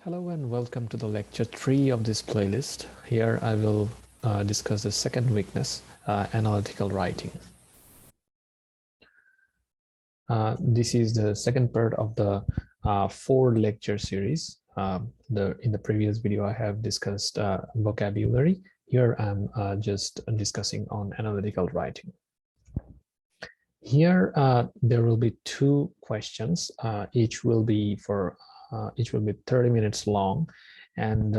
Hello and welcome to the lecture 3 of this playlist. Here I will discuss the second weakness, analytical writing. This is the second part of the 4-lecture series. In the previous video I have discussed vocabulary. Here I'm just discussing on analytical writing. Here there will be 2 questions. Each will be 30 minutes long, and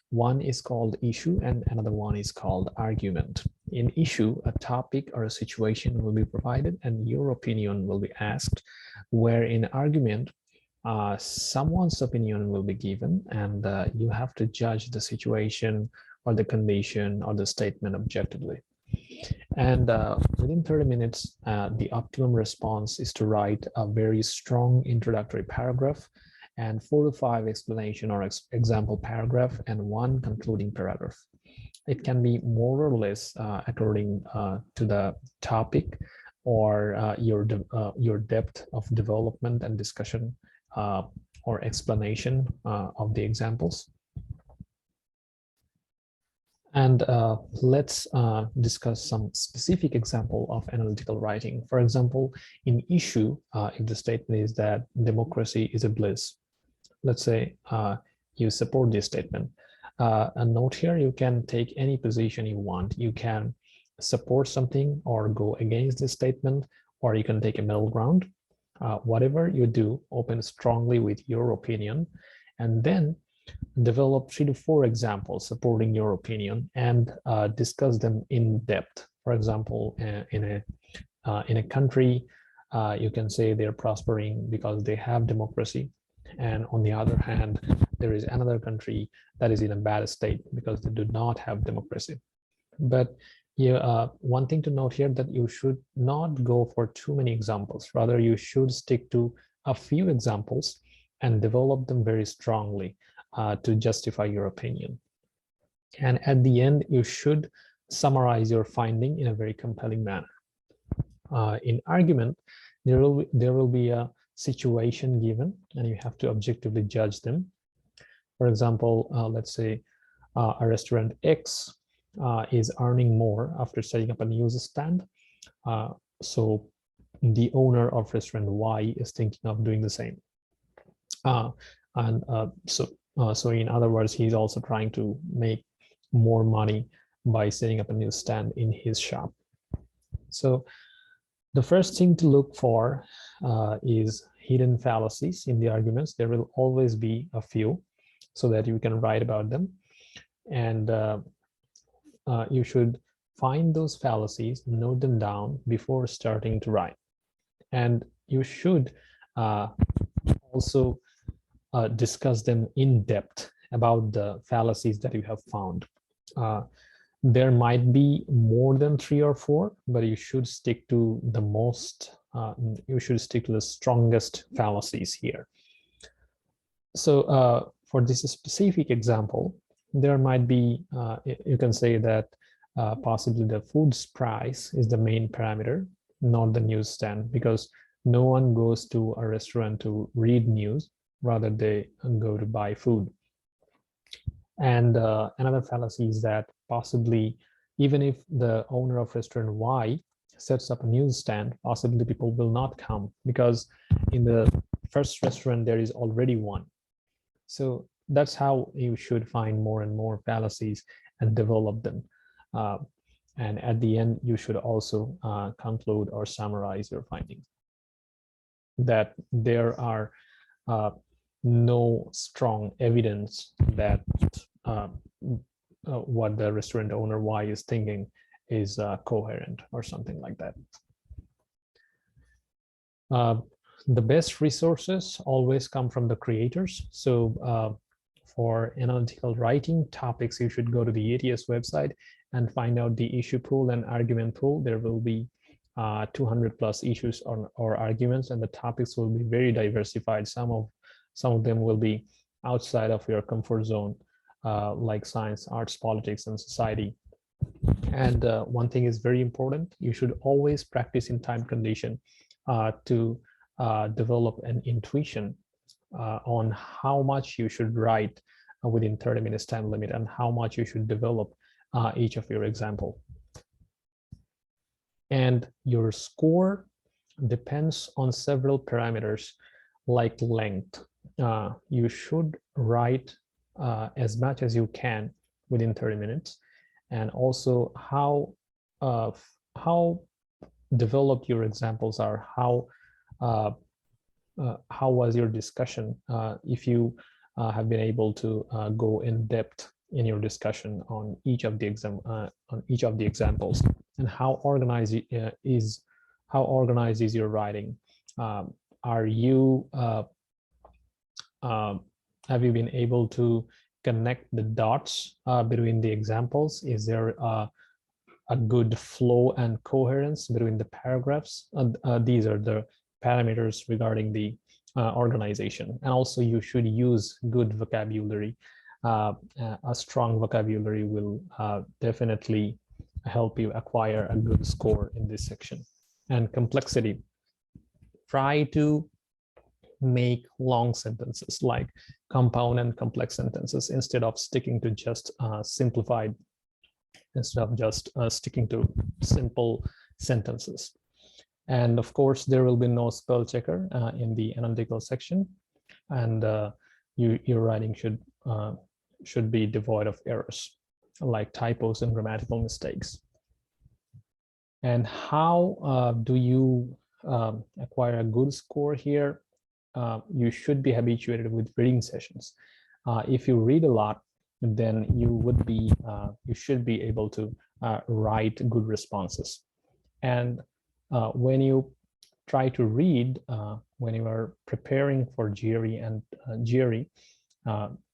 one is called issue and another one is called argument. In issue, a topic or a situation will be provided and your opinion will be asked, where in argument, someone's opinion will be given, and you have to judge the situation or the condition or the statement objectively. And within 30 minutes, the optimum response is to write a very strong introductory paragraph and 4 to 5 explanation or example paragraph and 1 concluding paragraph. It can be more or less according to the topic or your depth of development and discussion or explanation of the examples. And let's discuss some specific example of analytical writing. For example, in issue, if the statement is that democracy is a bliss, let's say you support this statement. A note here, you can take any position you want. You can support something or go against this statement, or you can take a middle ground. Whatever you do, open strongly with your opinion, and then develop 3 to 4 examples supporting your opinion and discuss them in depth. For example, in a country, you can say they're prospering because they have democracy. And on the other hand, there is another country that is in a bad state because they do not have democracy. But one thing to note here, that you should not go for too many examples. Rather, you should stick to a few examples and develop them very strongly to justify your opinion. And at the end, you should summarize your finding in a very compelling manner. In argument, there will be a situation given, and you have to objectively judge them. For example, let's say a restaurant X is earning more after setting up a news stand. So the owner of restaurant Y is thinking of doing the same. So in other words, he's also trying to make more money by setting up a new stand in his shop. So the first thing to look for is hidden fallacies in the arguments. There will always be a few, so that you can write about them. And you should find those fallacies, note them down before starting to write. And you should also discuss them in depth about the fallacies that you have found. There might be more than 3 or 4, but you should stick to the strongest fallacies here. So for this specific example, there might be, you can say that possibly the food's price is the main parameter, not the newsstand, because no one goes to a restaurant to read news. Rather, they go to buy food. And another fallacy is that possibly, even if the owner of restaurant Y sets up a newsstand, possibly people will not come because in the first restaurant there is already one. So that's how you should find more and more fallacies and develop them. And at the end, you should also conclude or summarize your findings. That there are no strong evidence that what the restaurant owner Y is thinking is coherent or something like that. The best resources always come from the creators. So for analytical writing topics, you should go to the ATS website and find out the issue pool and argument pool. There will be 200 plus issues or arguments, and the topics will be very diversified. Some of them will be outside of your comfort zone, like science, arts, politics, and society. And one thing is very important: you should always practice in time condition to develop an intuition on how much you should write within 30 minutes time limit and how much you should develop each of your example. And your score depends on several parameters like length. You should write as much as you can within 30 minutes, and also how developed your examples are, how was your discussion, if you have been able to go in depth in your discussion on each of the examples, and how organized is your writing. Are you have you been able to connect the dots between the examples? Is there a good flow and coherence between the paragraphs? These are the parameters regarding the organization. And also you should use good vocabulary. A strong vocabulary will definitely help you acquire a good score in this section. And complexity. Try to make long sentences, like compound and complex sentences, instead of sticking to just simplified, instead of just sticking to simple sentences. And of course, there will be no spell checker in the analytical section, and your writing should be devoid of errors like typos and grammatical mistakes. And how do you acquire a good score here? You should be habituated with reading sessions. If you read a lot, then you should be able to write good responses. And when you try to read, when you are preparing for GRE and GRE,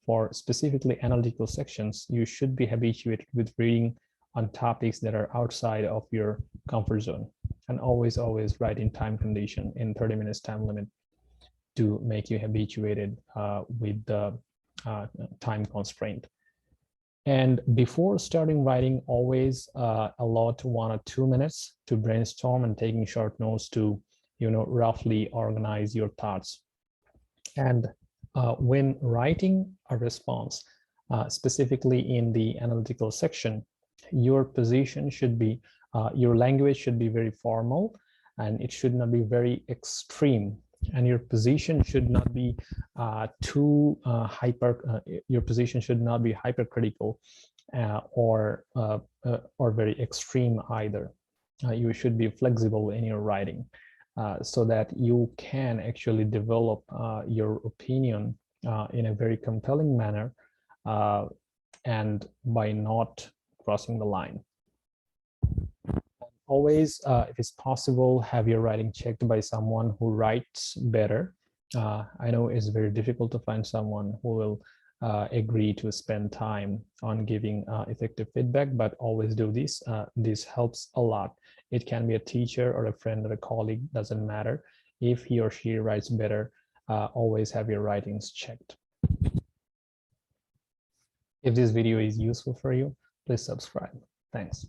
for specifically analytical sections, you should be habituated with reading on topics that are outside of your comfort zone, and always write in time condition, in 30 minutes time limit, to make you habituated with the time constraint. And before starting writing, always allot 1 or 2 minutes to brainstorm and taking short notes to, roughly organize your thoughts. And when writing a response, specifically in the analytical section, your position should be, your language should be very formal, and it should not be very extreme. And your position should not be your position should not be hypercritical or very extreme either. You should be flexible in your writing so that you can actually develop your opinion in a very compelling manner, and by not crossing the line. Always, if it's possible, have your writing checked by someone who writes better. I know it's very difficult to find someone who will agree to spend time on giving effective feedback, but always do this. This helps a lot. It can be a teacher or a friend or a colleague, doesn't matter. If he or she writes better, always have your writings checked. If this video is useful for you, please subscribe. Thanks.